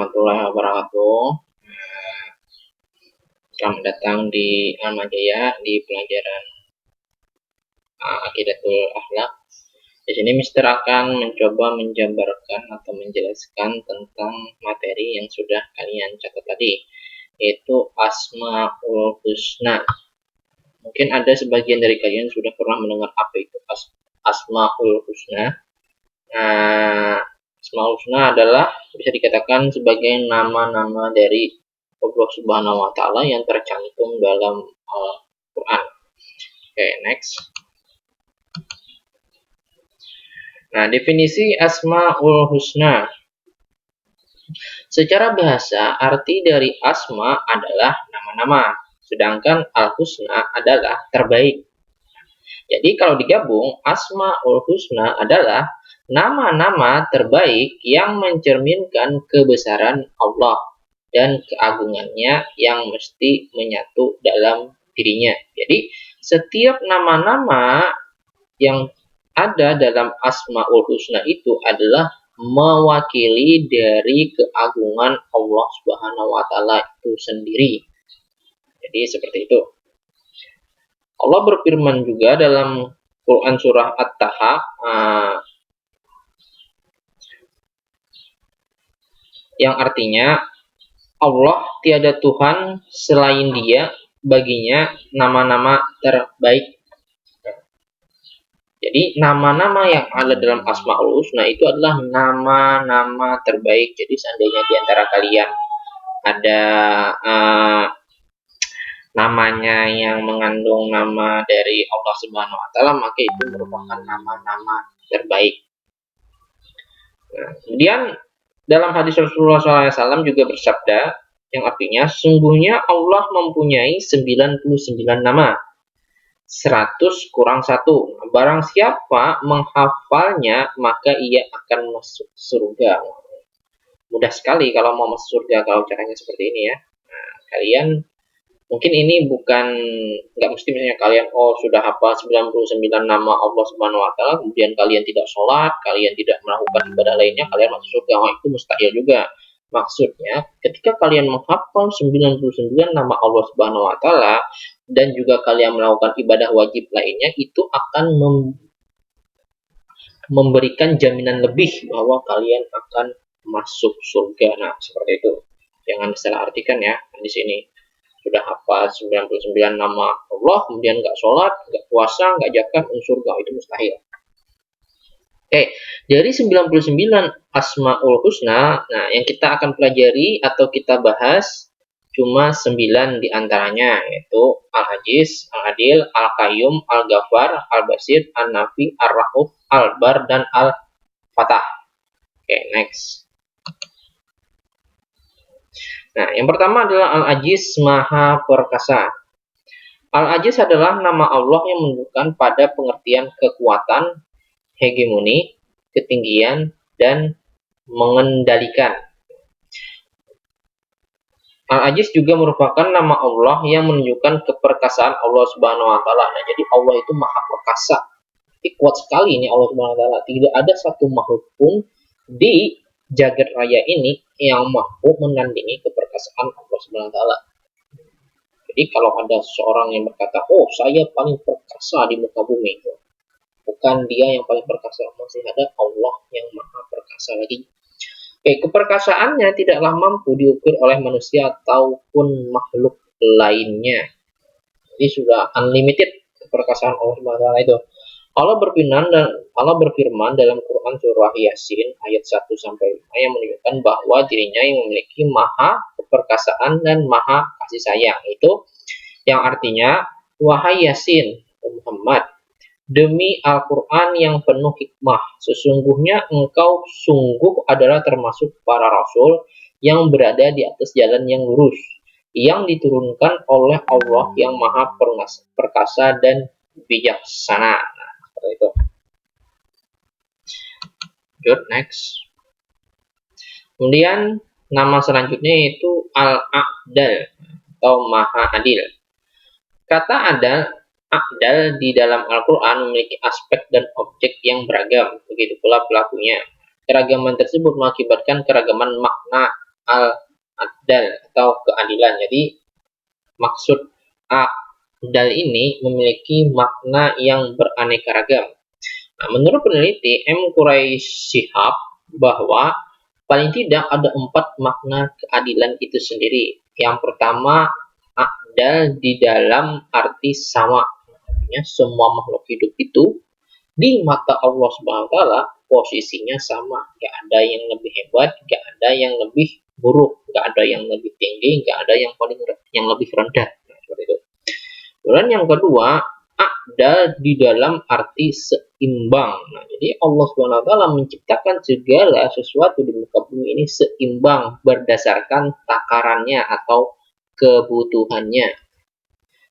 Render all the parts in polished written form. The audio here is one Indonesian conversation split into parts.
Warahmatullahi wabarakatuh. Selamat datang di Almajaya di pelajaran Aqidatul Akhlak. Di sini Mister akan mencoba menjabarkan atau menjelaskan tentang materi yang sudah kalian catat tadi, yaitu Asmaul Husna. Mungkin ada sebagian dari kalian sudah pernah mendengar apa itu Asmaul Husna. Asmaul Husna adalah bisa dikatakan sebagai nama-nama dari Allah Subhanahu wa Ta'ala yang tercantum dalam Al-Quran. Oke, next. Nah, definisi Asmaul Husna. Secara bahasa, arti dari asma adalah nama-nama, sedangkan al-husna adalah terbaik. Jadi kalau digabung, Asmaul Husna adalah nama-nama terbaik yang mencerminkan kebesaran Allah dan keagungannya yang mesti menyatu dalam dirinya. Jadi setiap nama-nama yang ada dalam Asmaul Husna itu adalah mewakili dari keagungan Allah Subhanahu wa Ta'ala itu sendiri. Jadi seperti itu. Allah berfirman juga dalam Quran surah At-Taha yang artinya Allah tiada Tuhan selain Dia, baginya nama-nama terbaik. Jadi nama-nama yang ada dalam Asmaul Husna itu adalah nama-nama terbaik. Jadi seandainya di antara kalian ada namanya yang mengandung nama dari Allah Subhanahu wa Ta'ala, maka itu merupakan nama-nama terbaik. Nah, kemudian dalam hadis Rasulullah SAW juga bersabda yang artinya sungguhnya Allah mempunyai 99 nama, 100 kurang 1. Barang siapa menghafalnya maka ia akan masuk surga. Mudah sekali kalau mau masuk surga kalau caranya seperti ini ya. Nah, kalian mungkin ini nggak mesti misalnya kalian sudah hafal 99 nama Allah Subhanahu wa Ta'ala, kemudian kalian tidak sholat, kalian tidak melakukan ibadah lainnya, kalian masuk surga. Itu mustahil juga. Maksudnya, ketika kalian menghafal 99 nama Allah Subhanahu wa Ta'ala dan juga kalian melakukan ibadah wajib lainnya, itu akan memberikan jaminan lebih bahwa kalian akan masuk surga. Nah, seperti itu. Jangan salah artikan ya di sini. Sudah hafal 99 nama Allah, kemudian nggak sholat, nggak puasa, nggak zakat, surga, itu mustahil. Oke, dari 99 Asmaul Husna, nah yang kita akan pelajari atau kita bahas cuma 9 diantaranya, yaitu Al-Aziz, Al-Adil, Al-Qayyum, Al-Ghafar, Al-Basir, Al-Nafi, Al-Rauf, Al-Bar, dan Al-Fatah. Oke, next. Nah, yang pertama adalah Al-Aziz, Maha Perkasa. Al-Aziz adalah nama Allah yang menunjukkan pada pengertian kekuatan, hegemoni, ketinggian, dan mengendalikan. Al-Aziz juga merupakan nama Allah yang menunjukkan keperkasaan Allah Subhanahu wa Ta'ala. Nah, jadi Allah itu maha perkasa. Ini kuat sekali ini Allah Subhanahu wa Ta'ala. Tidak ada satu makhluk pun di jagat raya ini yang mampu menandingi keperkasaan Allah Subhanahu wa Ta'ala. Jadi kalau ada seorang yang berkata, saya paling perkasa di muka bumi, bukan dia yang paling perkasa, masih ada Allah yang maha perkasa lagi. Keperkasaannya tidaklah mampu diukur oleh manusia ataupun makhluk lainnya. Jadi sudah unlimited keperkasaan Allah Subhanahu wa Ta'ala itu. Allah berfirman dalam Quran surah Yasin ayat 1 sampai 5 yang menunjukkan bahwa dirinya yang memiliki maha keperkasaan dan maha kasih sayang. Itu yang artinya, wahai Yasin Muhammad, demi Al-Quran yang penuh hikmah, sesungguhnya engkau sungguh adalah termasuk para rasul yang berada di atas jalan yang lurus, yang diturunkan oleh Allah yang maha perkasa dan bijaksana. Nah, seperti itu. Good, next. Kemudian nama selanjutnya yaitu Al-A'dal atau Maha Adil. Kata Adal di dalam Al-Quran memiliki aspek dan objek yang beragam, begitu pula pelakunya. Keragaman tersebut mengakibatkan keragaman makna al-adl atau keadilan. Jadi maksud adl ini memiliki makna yang beraneka ragam. Nah, menurut peneliti M. Quraish Shihab bahwa paling tidak ada 4 makna keadilan itu sendiri. Yang pertama, adl di dalam arti sama. Artinya semua makhluk hidup itu di mata Allah Subhanahu wa taala posisinya sama. Gak ada yang lebih hebat, gak ada yang lebih buruk, gak ada yang lebih tinggi, gak ada yang yang lebih rendah. Nah, seperti itu. Kemudian yang kedua, ada di dalam arti seimbang. Nah, jadi Allah Subhanahu wa taala menciptakan segala sesuatu di muka bumi ini seimbang berdasarkan takarannya atau kebutuhannya.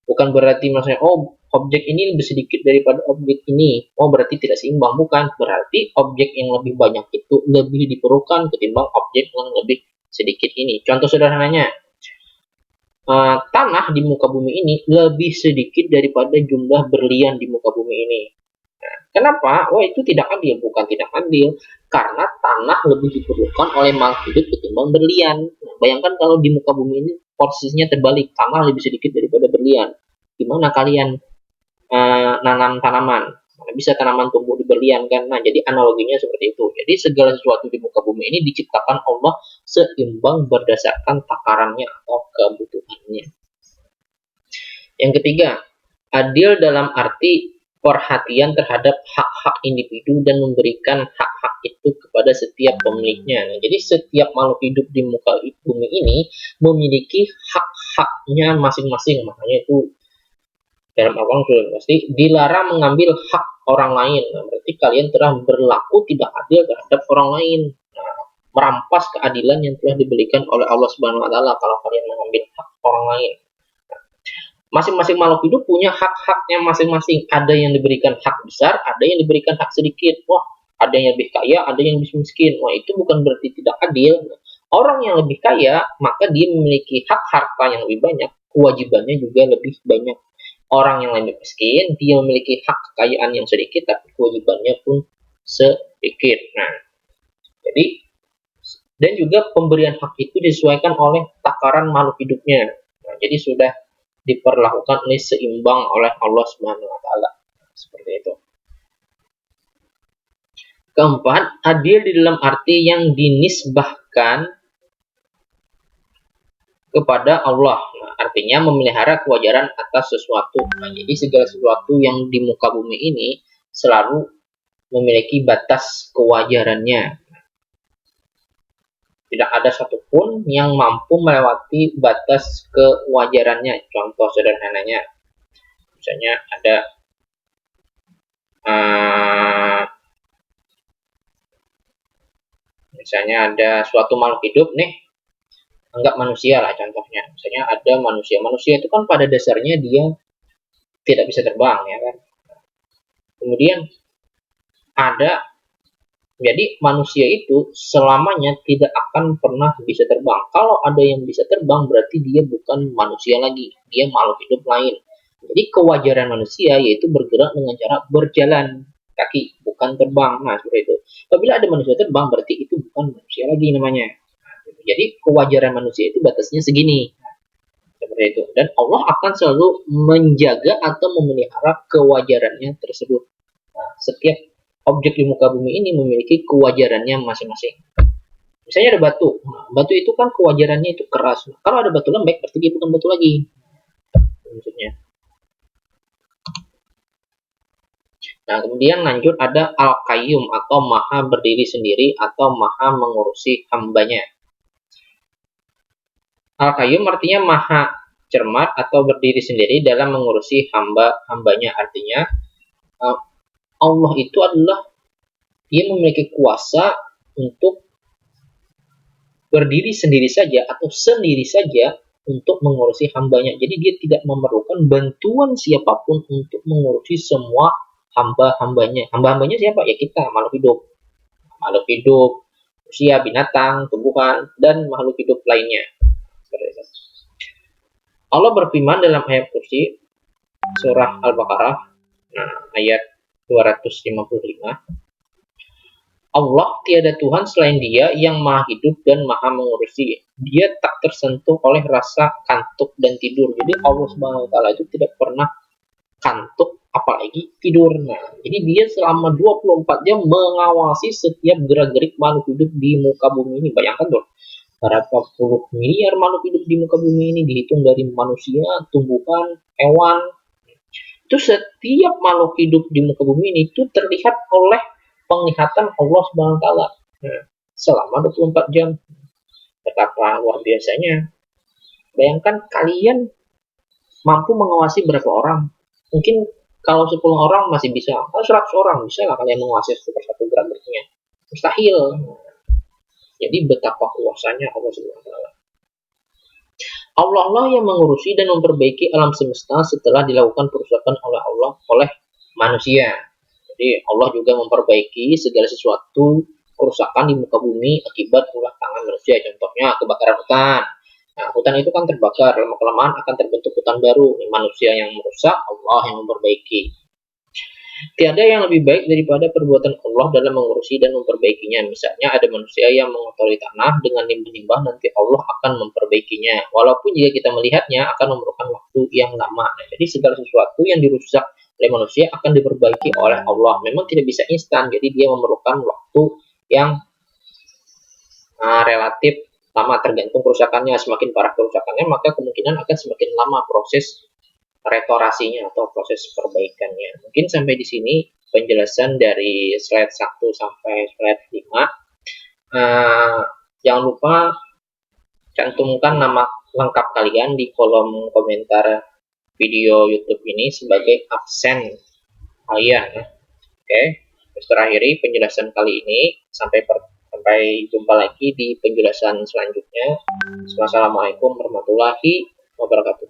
Bukan berarti maksudnya objek ini lebih sedikit daripada objek ini. Berarti tidak seimbang. Bukan. Berarti objek yang lebih banyak itu lebih diperlukan ketimbang objek yang lebih sedikit ini. Contoh sederhananya, tanah di muka bumi ini lebih sedikit daripada jumlah berlian di muka bumi ini. Nah, kenapa? Itu tidak adil. Bukan tidak adil. Karena tanah lebih diperlukan oleh makhluk hidup ketimbang berlian. Nah, bayangkan kalau di muka bumi ini posisinya terbalik. Tanah lebih sedikit daripada berlian. Gimana kalian nanam tanaman? Mana bisa tanaman tumbuh di berlian kan? Nah, jadi analoginya seperti itu. Jadi segala sesuatu di muka bumi ini diciptakan Allah seimbang berdasarkan takarannya atau kebutuhannya. Yang ketiga, adil dalam arti perhatian terhadap hak-hak individu dan memberikan hak-hak itu kepada setiap pemiliknya. Nah, jadi setiap makhluk hidup di muka bumi ini memiliki hak-haknya masing-masing. Makanya itu dalam Al-Quran sudah pasti dilarang mengambil hak orang lain. Nah, berarti kalian telah berlaku tidak adil terhadap orang lain. Nah, merampas keadilan yang telah diberikan oleh Allah Subhanahu wa taala kalau kalian mengambil hak orang lain. Masing-masing makhluk hidup punya hak-haknya masing-masing. Ada yang diberikan hak besar, ada yang diberikan hak sedikit. Ada yang lebih kaya, ada yang lebih miskin. Itu bukan berarti tidak adil. Orang yang lebih kaya, maka dia memiliki hak harta yang lebih banyak, kewajibannya juga lebih banyak. Orang yang lebih miskin, dia memiliki hak kekayaan yang sedikit, tapi kewajibannya pun sedikit. Nah, jadi dan juga pemberian hak itu disesuaikan oleh takaran makhluk hidupnya. Nah, jadi sudah diperlakukan ini seimbang oleh Allah Subhanahu wa taala. Seperti itu. Keempat, adil di dalam arti yang dinisbahkan kepada Allah. Nah, artinya memelihara kewajaran atas sesuatu. Nah, jadi segala sesuatu yang di muka bumi ini selalu memiliki batas kewajarannya. Tidak ada satupun yang mampu melewati batas kewajarannya. Contoh sederhananya, misalnya ada suatu makhluk hidup nih, anggap manusia lah contohnya. Misalnya ada manusia itu kan pada dasarnya dia tidak bisa terbang, ya kan. Kemudian jadi manusia itu selamanya tidak akan pernah bisa terbang. Kalau ada yang bisa terbang berarti dia bukan manusia lagi, dia makhluk hidup lain. Jadi kewajaran manusia yaitu bergerak dengan cara berjalan kaki, bukan terbang. Nah, seperti itu. Apabila ada manusia terbang berarti itu bukan manusia lagi namanya. Jadi kewajaran manusia itu batasnya segini. Seperti itu. Dan Allah akan selalu menjaga atau memelihara kewajarannya tersebut. Nah, setiap objek di muka bumi ini memiliki kewajarannya masing-masing. Misalnya ada batu. Nah, batu itu kan kewajarannya itu keras. Nah, kalau ada batu lembek berarti dia bukan batu lagi. Maksudnya. Nah, kemudian lanjut ada Al-Qayyum atau Maha berdiri sendiri atau Maha mengurusi hambanya. Al-Qayyum artinya Maha cermat atau berdiri sendiri dalam mengurusi hambanya. Artinya Allah itu adalah dia memiliki kuasa untuk berdiri sendiri saja atau sendiri saja untuk mengurusi hambanya. Jadi dia tidak memerlukan bantuan siapapun untuk mengurusi semua hamba-hambanya. Hamba-hambanya siapa? Ya kita, makhluk hidup. Makhluk hidup, manusia, binatang, tumbuhan, dan makhluk hidup lainnya. Allah berfirman dalam ayat kursi surah Al-Baqarah ayat 255. Allah tiada Tuhan selain Dia yang maha hidup dan maha mengurusi. Dia tak tersentuh oleh rasa kantuk dan tidur. Jadi Allah Subhanahu wa taala itu tidak pernah kantuk apalagi tidur. Nah, jadi dia selama 24 jam mengawasi setiap gerak-gerik makhluk hidup di muka bumi ini. Bayangkan tuh, berapa puluh miliar makhluk hidup di muka bumi ini dihitung dari manusia, tumbuhan, hewan. Itu setiap makhluk hidup di muka bumi ini itu terlihat oleh penglihatan Allah Subhanahu wa taala. Nah, selama 24 jam. Betapa luar biasanya. Bayangkan kalian mampu mengawasi berapa orang? Mungkin kalau 10 orang masih bisa, kalau 100 orang bisa lah kalian menguasai satu persatu gerak-geriknya. Mustahil. Jadi betapa kuasanya Allah Subhanahu wa taala. Allah lah yang mengurusi dan memperbaiki alam semesta setelah dilakukan perusakan oleh Allah oleh manusia. Jadi Allah juga memperbaiki segala sesuatu kerusakan di muka bumi akibat ulah tangan manusia. Contohnya kebakaran hutan. Nah, hutan itu kan terbakar, lama-kelamaan akan terbentuk hutan baru. Manusia yang merusak, Allah yang memperbaiki. Tiada yang lebih baik daripada perbuatan Allah dalam mengurusi dan memperbaikinya. Misalnya ada manusia yang mengotori tanah dengan limbah-limbah, nanti Allah akan memperbaikinya. Walaupun jika kita melihatnya akan memerlukan waktu yang lama. Nah, jadi segala sesuatu yang dirusak oleh manusia akan diperbaiki oleh Allah. Memang tidak bisa instan, jadi dia memerlukan waktu yang relatif lama tergantung kerusakannya. Semakin parah kerusakannya, maka kemungkinan akan semakin lama proses restorasinya atau proses perbaikannya. Mungkin sampai di sini penjelasan dari slide 1 sampai slide 5. Jangan lupa cantumkan nama lengkap kalian di kolom komentar video YouTube ini sebagai absen kalian. Oke, terakhiri penjelasan kali ini. Sampai jumpa lagi di penjelasan selanjutnya. Wassalamualaikum warahmatullahi wabarakatuh.